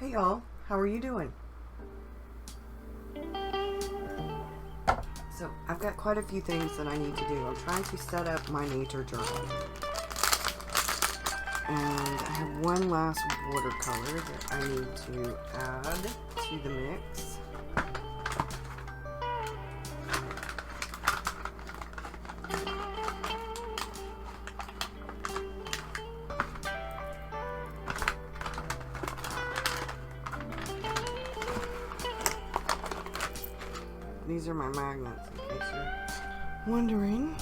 Hey y'all, how are you doing? So I've got quite a few things that I need to do. I'm trying to set up my nature journal. And I have one last watercolor that I need to add to the mix. These are my magnets, in case you're wondering.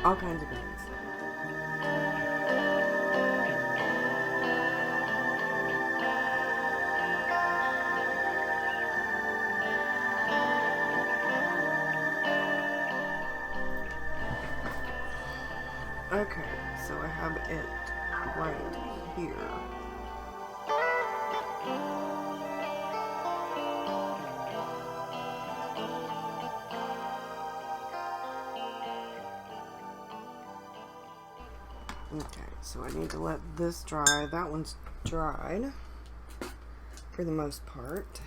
All kinds of greens. Okay, so I have it right here. Okay, so I need to let this dry. That one's dried for the most part.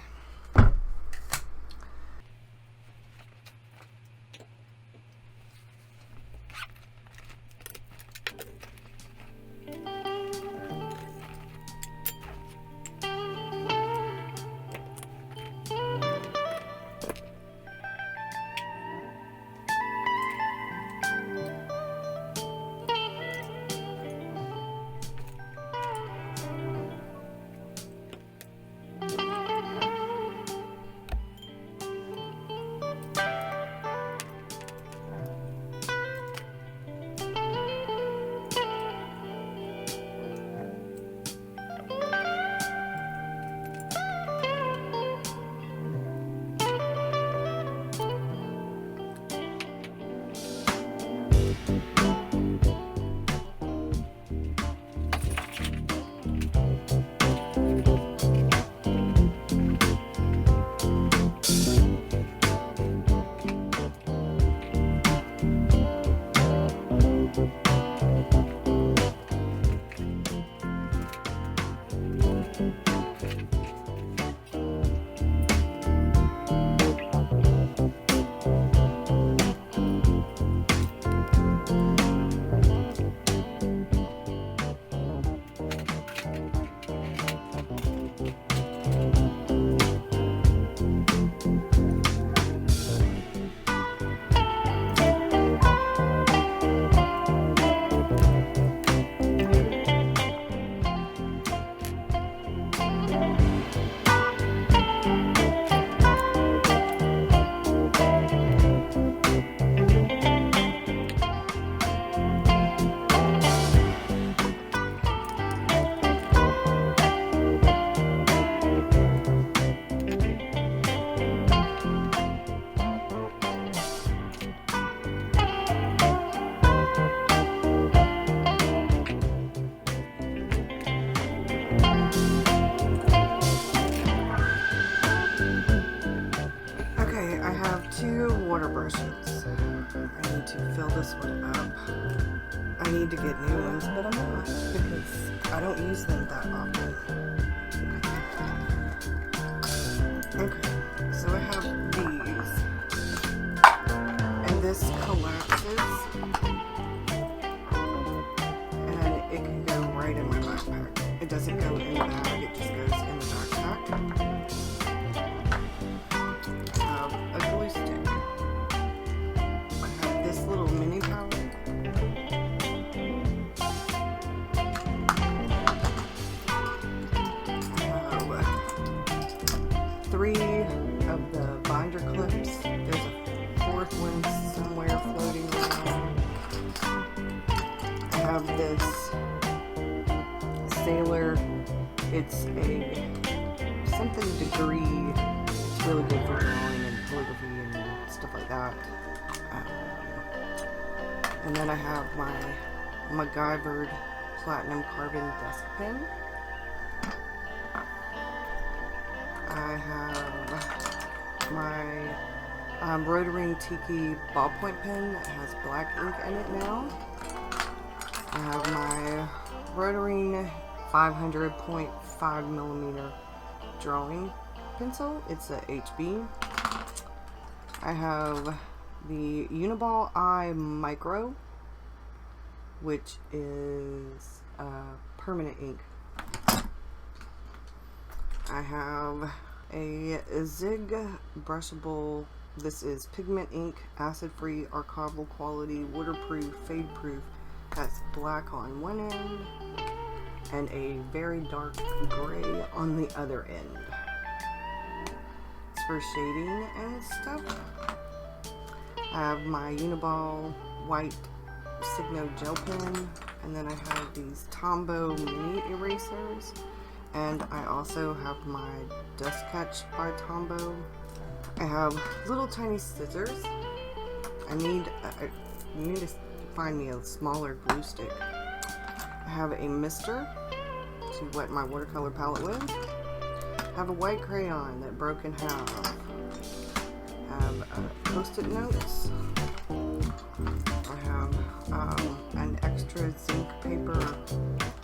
water brushes. I need to fill this one up. I need to get new ones, but I'm not because I don't use them that often. Okay, so I have these, and this collapses, and it can go right in my backpack. It doesn't go in the bag, it just goes in the backpack. I have a glue stick. I have this little mini palette. Three of the binder clips. There's a fourth one somewhere floating around. I have this Sailor. It's a something degree. It's really good for drawing and calligraphy and stuff like that. And then I have my MacGyvered Platinum Carbon Desk Pen. I have my Rotary Tiki ballpoint pen that has black ink in it now. I have my Rotary 500.5mm drawing pencil. It's a HB. I have the Uniball Eye Micro, which is permanent ink. I have a Zig brushable. This is pigment ink, acid-free, archival quality, waterproof, fade-proof. That's black on one end and a very dark gray on the other end. It's for shading and stuff. I have my Uniball white Signo gel pen, and then I have these Tombow mini erasers. And I also have my Dust Catch by Tombow. I have little tiny scissors. I need to find me a smaller glue stick. I have a mister to wet my watercolor palette with. I have a white crayon that broke in half. I have Post-it notes. I have an extra zinc paper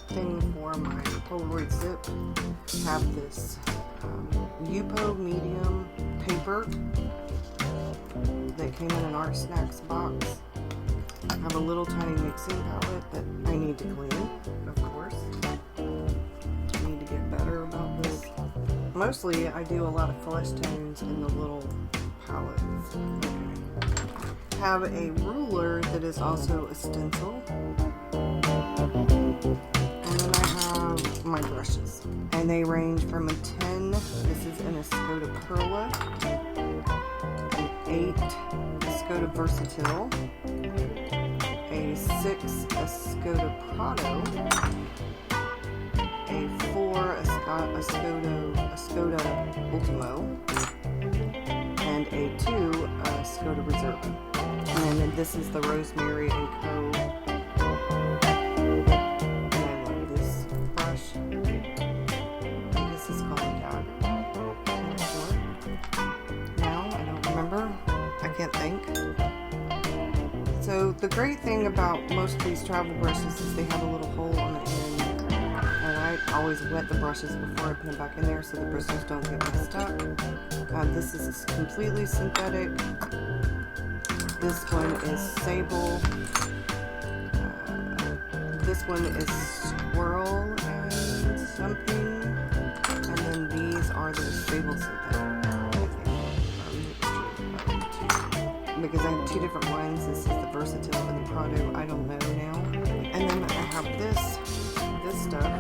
thing for my Polaroid zip. I have this Yupo medium paper that came in an Art Snacks box. I have a little tiny mixing palette that I need to clean, of course. I need to get better about this. Mostly I do a lot of flesh tones in the little palettes. Okay. Have a ruler that is also a stencil. And then I have my brushes. And they range from a 10, this is an Escoda Perla, an 8 Escoda Versatile, a 6 Escoda Prado, a 4 Escoda Ultimo, and a 2 Escoda Reserva. And then this is the Rosemary & Co. And I love this brush. This is called Dad. Now, I don't remember. I can't think. So the great thing about most of these travel brushes is they have a little hole on the end. And I always wet the brushes before I put them back in there so the bristles don't get messed up. This is completely synthetic. This one is sable. This one is squirrel and something. And then these are the sable synthetic. Because I have two different ones. This is the Versatile and the Prado. I don't know now. And then I have this stuff.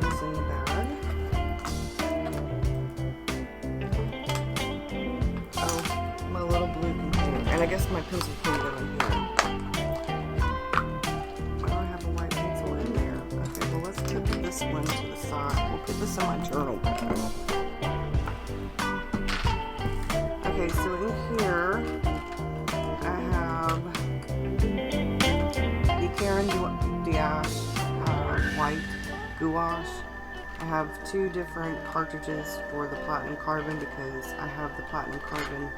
Goes in the bag. Oh, my little blue container. And I guess my pencil can go in here. I don't have a white pencil in there. Okay, well let's put this one to the side. We'll put this in my journal bag. Okay, so in here, I have the Karen Diash white gouache. I have 2 different cartridges for the platinum carbon because I have the platinum carbon.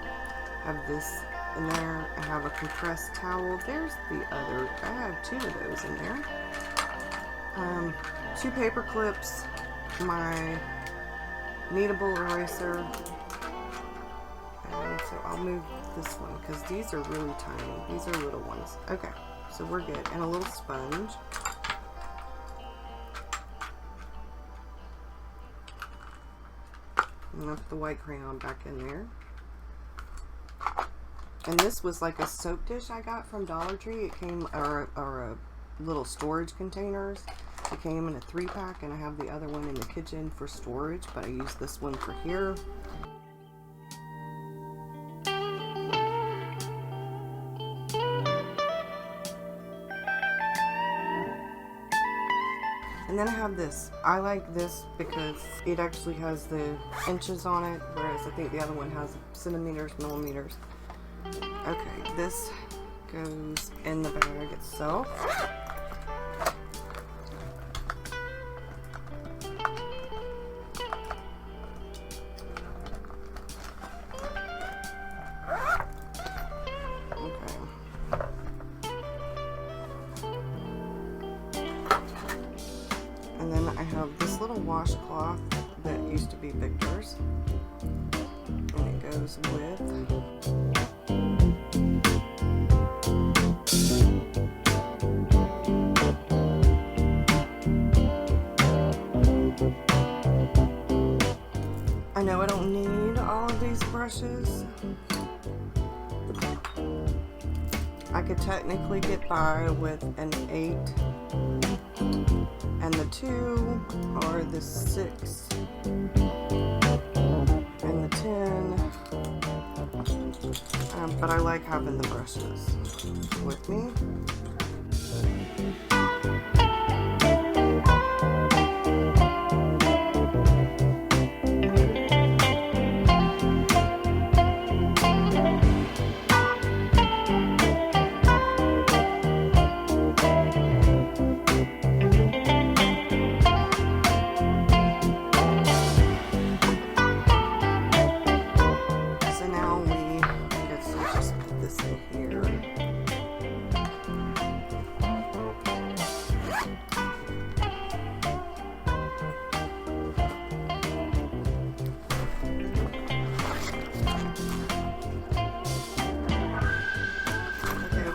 I have this in there. I have a compressed towel. There's the other. I have 2 of those in there. 2 paper clips, my kneadable eraser, and so I'll move this one because these are really tiny. These are little ones. Okay, so we're good. And a little sponge. I'm gonna put the white crayon back in there. And this was like a soap dish I got from Dollar Tree. It came, or little storage containers. It came in a 3-pack, and I have the other one in the kitchen for storage, but I use this one for here. And then I have this. I like this because it actually has the inches on it, whereas I think the other one has centimeters, millimeters. Okay, this goes in the bag itself. And then I have this little washcloth that used to be Victor's, and it goes with I know I don't need all of these brushes. I could technically get by with an 8 and the 2 or the 6 and the 10, but I like having the brushes with me.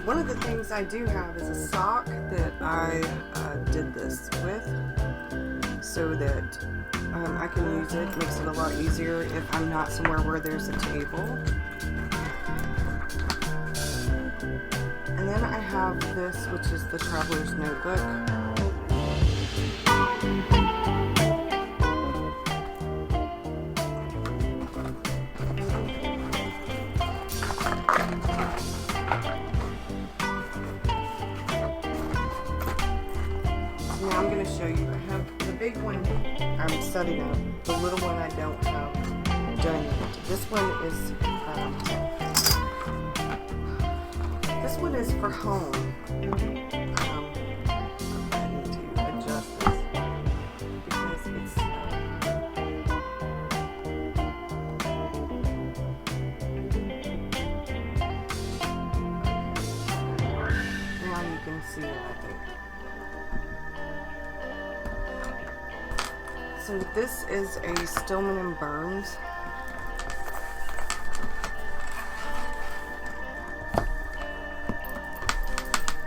One of the things I do have is a sock that I did this with so that I can use it. It makes it a lot easier if I'm not somewhere where there's a table. And then I have this, which is the Traveler's Notebook. Now I'm going to show you. I have the big one I'm setting up. The little one I don't have done yet. This one is for home. I need to adjust this because it's now you can see it, I think. So this is a Stillman & Burns.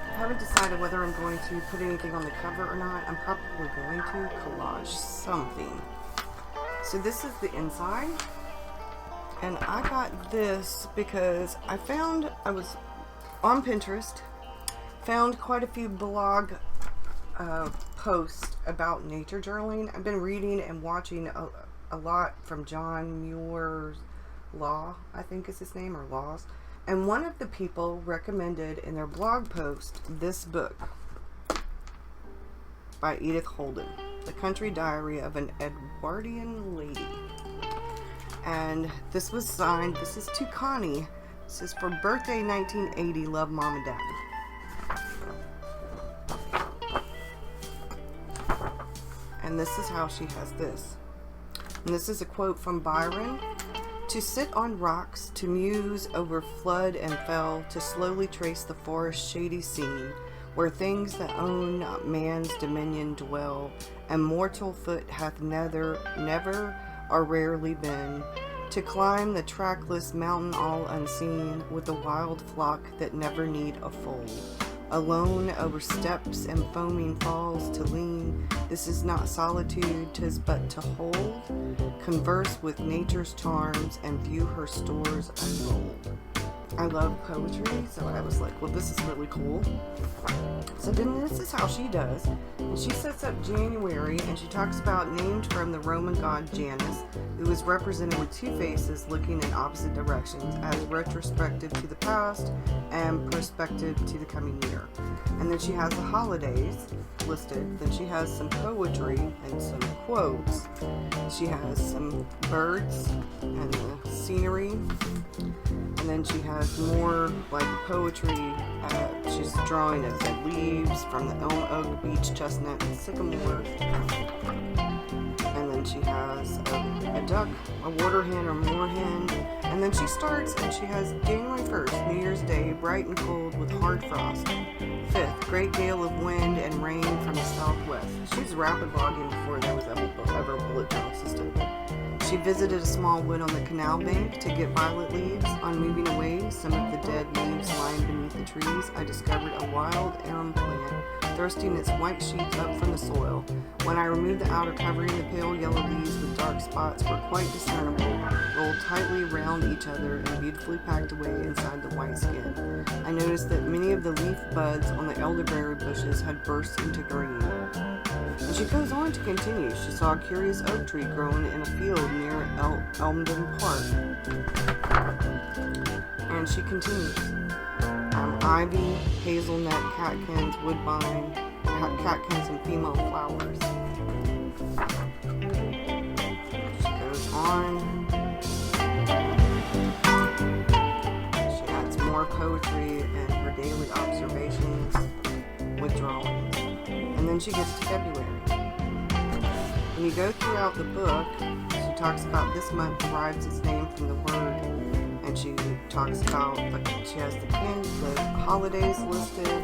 I haven't decided whether I'm going to put anything on the cover or not. I'm probably going to collage something. So this is the inside. And I got this because I was on Pinterest, found quite a few blog post about nature journaling. I've been reading and watching a lot from John Mueller's Law, I think is his name, or Laws. And one of the people recommended in their blog post this book by Edith Holden, The Country Diary of an Edwardian Lady. And this was signed, this is to Connie. This is for birthday 1980, love mom and dad. And this is how she has this. And this is a quote from Byron. To sit on rocks, to muse over flood and fell, to slowly trace the forest's shady scene, where things that own not man's dominion dwell, and mortal foot hath never or rarely been, to climb the trackless mountain all unseen, with a wild flock that never need a fold. Alone over steps and foaming falls to lean, this is not solitude, 'tis but to hold, converse with nature's charms, and view her stores unrolled. I love poetry, so I was like, well, this is really cool. So then this is how she does. And she sets up January, and she talks about named from the Roman god Janus, who is represented with two faces looking in opposite directions, as retrospective to the past and prospective to the coming year. And then she has the holidays listed. Then she has some poetry and some quotes. She has some birds and the scenery. And then she has more like poetry. She's drawing it like leaves from the elm, oak, beech, chestnut, and sycamore. And then she has a duck, a water hen or moorhen. And then she starts and she has January 1st, New Year's Day, bright and cold with hard frost. 5th, great gale of wind and rain from the southwest. She's rapid logging before there was ever a bullet journal system. She visited a small wood on the canal bank to get violet leaves. On moving away some of the dead leaves lying beneath the trees, I discovered a wild arum plant thrusting its white sheets up from the soil. When I removed the outer covering, the pale yellow leaves with dark spots were quite discernible, rolled tightly round each other and beautifully packed away inside the white skin. I noticed that many of the leaf buds on the elderberry bushes had burst into green. And she goes on to continue. She saw a curious oak tree growing in a field near Elmdon Park. And she continues. Ivy, hazelnut, catkins, woodbine, catkins, and female flowers. She goes on. She adds more poetry and her daily observations with drawings. And then she gets to February. When you go throughout the book, she talks about this month derives its name from the word, and she talks about, she has the holidays listed.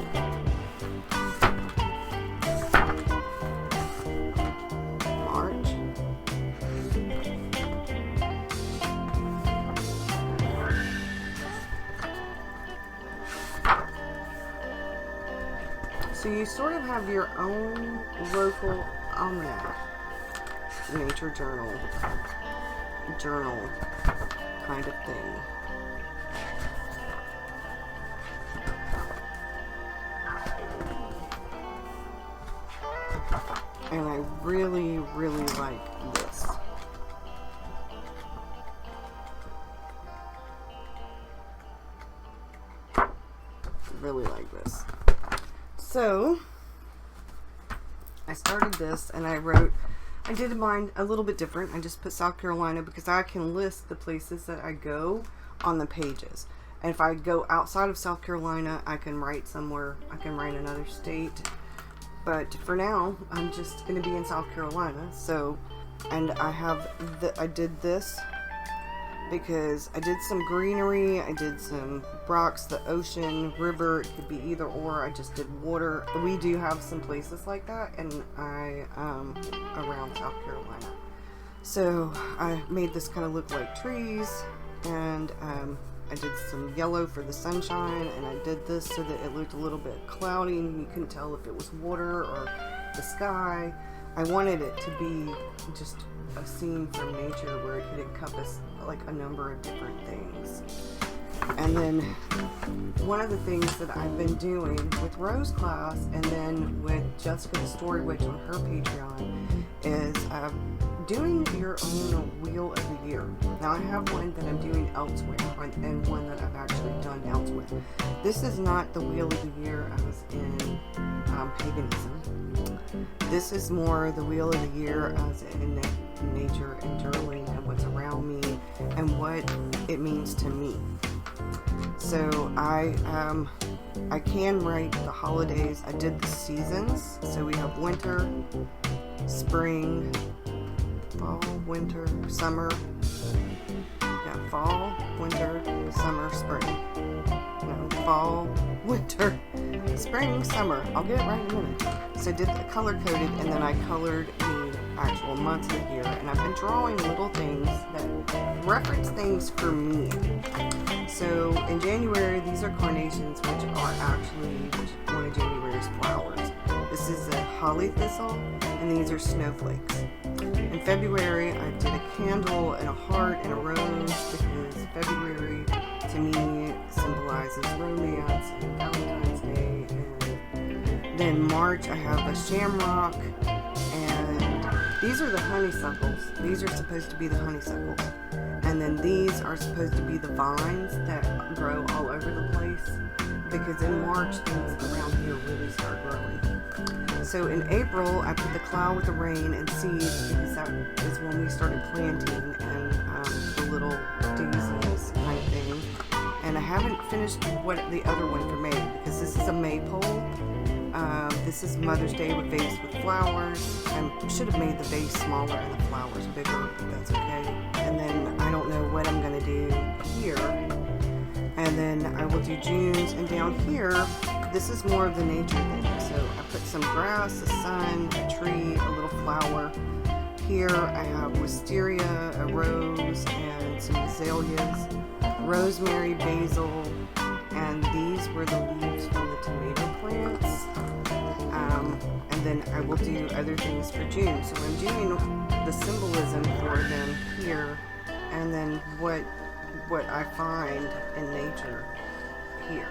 March. So you sort of have your own local almanac, nature journal kind of thing. And I really, really like this. Really like this. So, I started this and I did mine a little bit different. I just put South Carolina because I can list the places that I go on the pages. And if I go outside of South Carolina, I can write somewhere. I can write another state. But for now, I'm just going to be in South Carolina. So, and I did this because I did some greenery, I did some rocks, the ocean, river, it could be either or. I just did water. We do have some places like that, and around South Carolina. So I made this kind of look like trees, and I did some yellow for the sunshine, and I did this so that it looked a little bit cloudy and you couldn't tell if it was water or the sky. I wanted it to be just a scene from nature where it could encompass like a number of different things. And then one of the things that I've been doing with Rose class and then with Jessica the Story Witch on her Patreon is doing your own Wheel of the Year. Now I have one that I'm doing elsewhere and one that I've actually done elsewhere. This is not the Wheel of the Year as in paganism. This is more the Wheel of the Year as in nature and journaling and what's around me and what it means to me. So I can write the holidays. I did the seasons. So we have winter, spring, fall, winter, summer. Yeah, fall, winter, summer, spring. No, fall, winter, spring, summer. I'll get it right in a minute. So I did the color coded, and then I colored the actual months of the year, and I've been drawing little things that reference things for me. So in January, these are carnations, which are actually one of January's flowers. This is a holly thistle, and these are snowflakes. In February, I did a candle and a heart and a rose, because February to me symbolizes romance and Valentine's Day. And then March, I have a shamrock, and these are the honeysuckles. These are supposed to be the honeysuckles. And then these are supposed to be the vines that grow all over the place, because in March, things around here really start growing. So in April, I put the cloud with the rain and seeds, because that is when we started planting, and the little daisies kind of thing. And I haven't finished what the other one for May, because this is a maypole. This is Mother's Day with vase with flowers. I should have made the vase smaller and the flowers bigger, but that's okay. And then I don't know what I'm going to do here. And then I will do June's, and down here, this is more of the nature thing. So I put some grass, a sun, a tree, a little flower. Here I have wisteria, a rose, and some azaleas, rosemary, basil, and these were the leaves from the tomato plants. And then I will do other things for June. So I'm doing the symbolism for them here, and then what I find in nature here.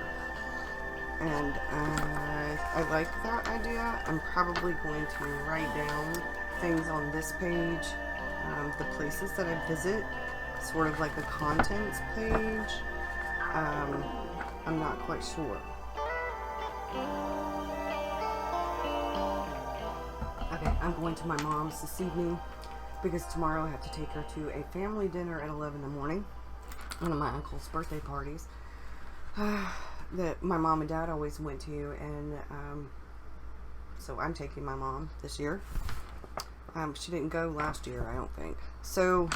And I like that idea. I'm probably going to write down things on this page, the places that I visit, sort of like a contents page. I'm not quite sure. Okay, I'm going to my mom's this evening, because tomorrow I have to take her to a family dinner at 11 in the morning, one of my uncle's birthday parties that my mom and dad always went to, and so I'm taking my mom this year. She didn't go last year, I don't think. So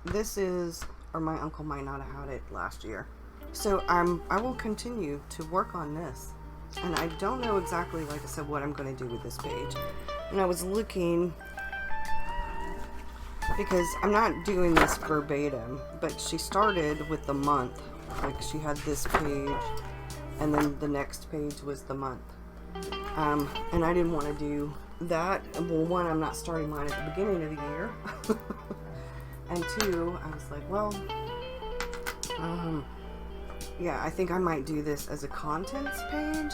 this is, or my uncle might not have had it last year. So I will continue to work on this, and I don't know exactly, like I said, what I'm going to do with this page. And I was looking, because I'm not doing this verbatim, but she started with the month. Like, she had this page, and then the next page was the month. And I didn't want to do that. Well, one, I'm not starting mine at the beginning of the year. And two, I was like, well, yeah, I think I might do this as a contents page.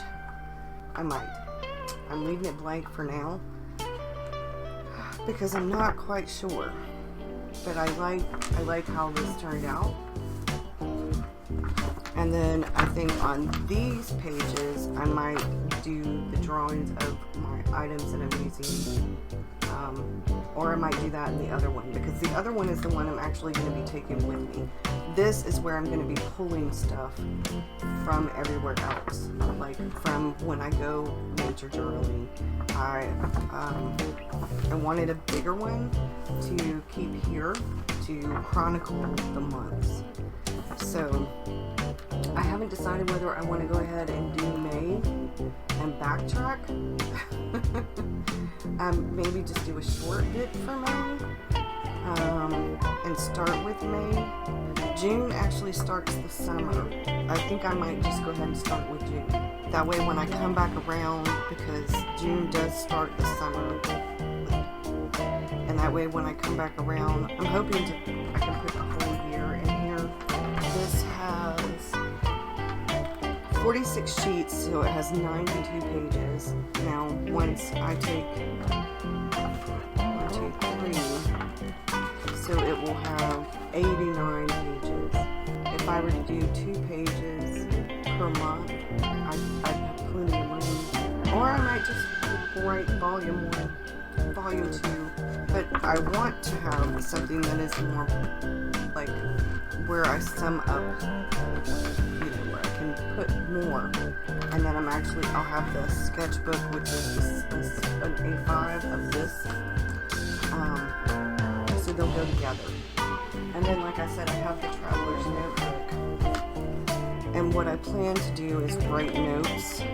I might. I'm leaving it blank for now, because I'm not quite sure. But I like how this turned out. And then I think on these pages, I might do the drawings of my items that I'm using. Or I might do that in the other one, because the other one is the one I'm actually going to be taking with me. This is where I'm going to be pulling stuff from everywhere else. Like from when I go nature journaling. I wanted a bigger one to keep here to chronicle the months. So I haven't decided whether I want to go ahead and do May and backtrack. Maybe just do a short bit for May, and start with May. June actually starts the summer. I think I might just go ahead and start with June. That way when I come back around, because June does start the summer, and that way when I come back around, I'm hoping I can put the whole year in here. This has 46 sheets, so it has 92 pages. Now, once I take 1, 2, 3, so it will have 89 pages. If I were to do 2 pages per month, I'd have plenty of room. Or I might just write volume 1, volume 2. But I want to have something that is more like where I sum up, where I can put more. And then I'll have the sketchbook, which is an A5 of this. So they'll go together. And then, like I said, I have the traveler's notebook. And what I plan to do is write notes. So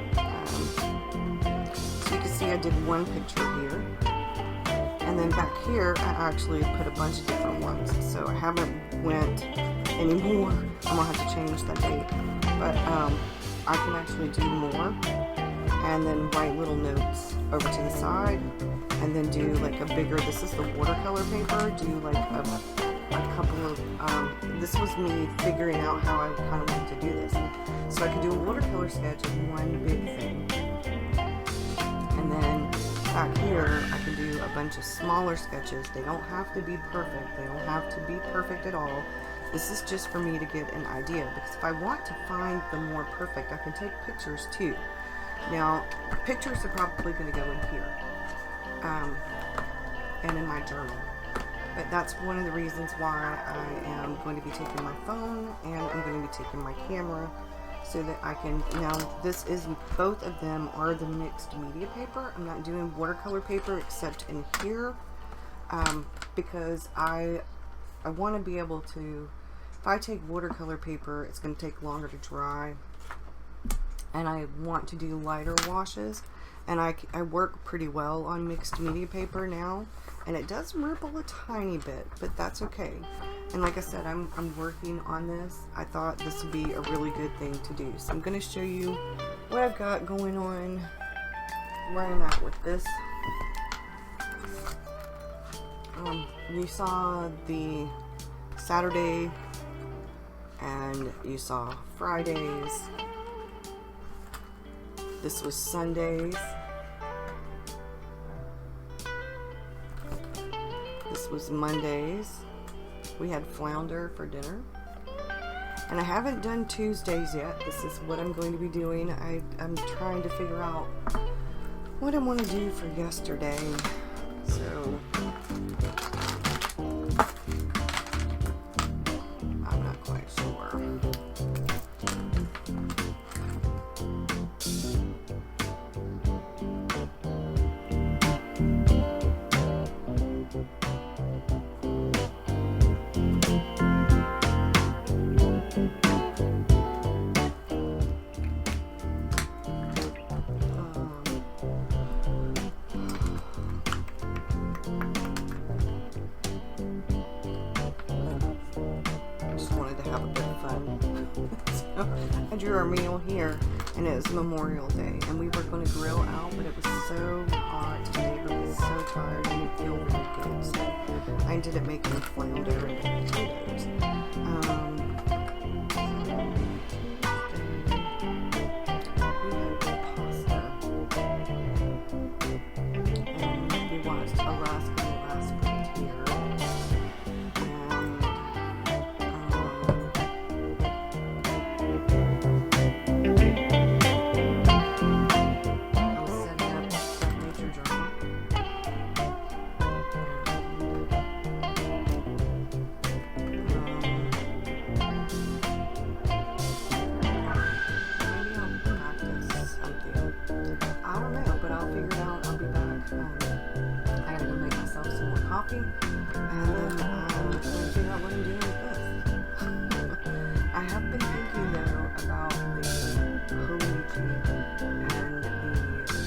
you can see I did one picture here. And then back here, I actually put a bunch of different ones. So I haven't went anymore. I'm gonna have to change that date. But I can actually do more. And then write little notes over to the side. And then do like a bigger, this is the watercolor paper, do like a couple of, this was me figuring out how I kind of wanted to do this. So I could do a watercolor sketch of one big thing. And then back here, I can do a bunch of smaller sketches. They don't have to be perfect. They don't have to be perfect at all. This is just for me to get an idea, because if I want to find the more perfect, I can take pictures too. Now, pictures are probably going to go in here. And in my journal. But that's one of the reasons why I am going to be taking my phone and I'm going to be taking my camera so that I can, now this is, both of them are the mixed media paper. I'm not doing watercolor paper except in here because I want to be able to, if I take watercolor paper, it's going to take longer to dry, and I want to do lighter washes. And I work pretty well on mixed media paper now, and it does ripple a tiny bit, but that's okay. And like I said, I'm working on this. I thought this would be a really good thing to do. So I'm going to show you what I've got going on, where I'm at with this. You saw the Saturday, and you saw Fridays. This was Sundays. This was Mondays. We had flounder for dinner. And I haven't done Tuesdays yet. This is what I'm going to be doing. I'm trying to figure out what I want to do for yesterday. So I'm not quite sure. I drew our meal here, and it was Memorial Day, and we were going to grill out, but it was so hot today, but I was so tired, and it felt really good, so I ended up making flounder and potatoes. We had pasta, and we watched Alaska last frontier. And then I'm trying to figure out what I'm doing with this. I have been thinking though about the Hoichi and the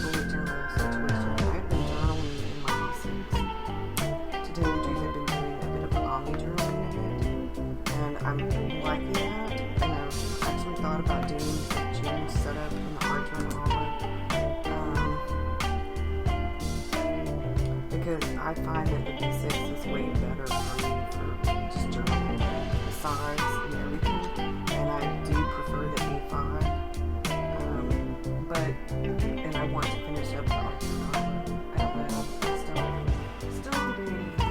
bullet journal situation. I've been journaling in my pieces. To tell you the truth, I've been doing a bit of omni journaling in it, and I'm liking that. And I've actually thought about doing a June setup in the art journal. Because I find that the B6 is way better for me for just journaling, the size and everything, and I do prefer the A5, and I want to finish up the art journal. I don't know, still debating. I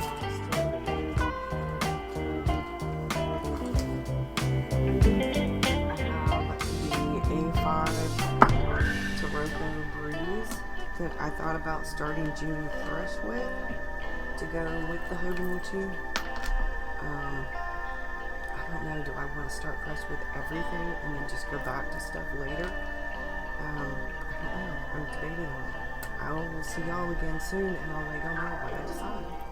have the A5 Taroko Breeze that I thought about starting June Fresh with to go with the Hobonichi. I I don't know, do I want to start fresh with everything and then just go back to stuff later? I don't know. I'm debating on it. I will see y'all again soon, and I'll let y'all know what I decide.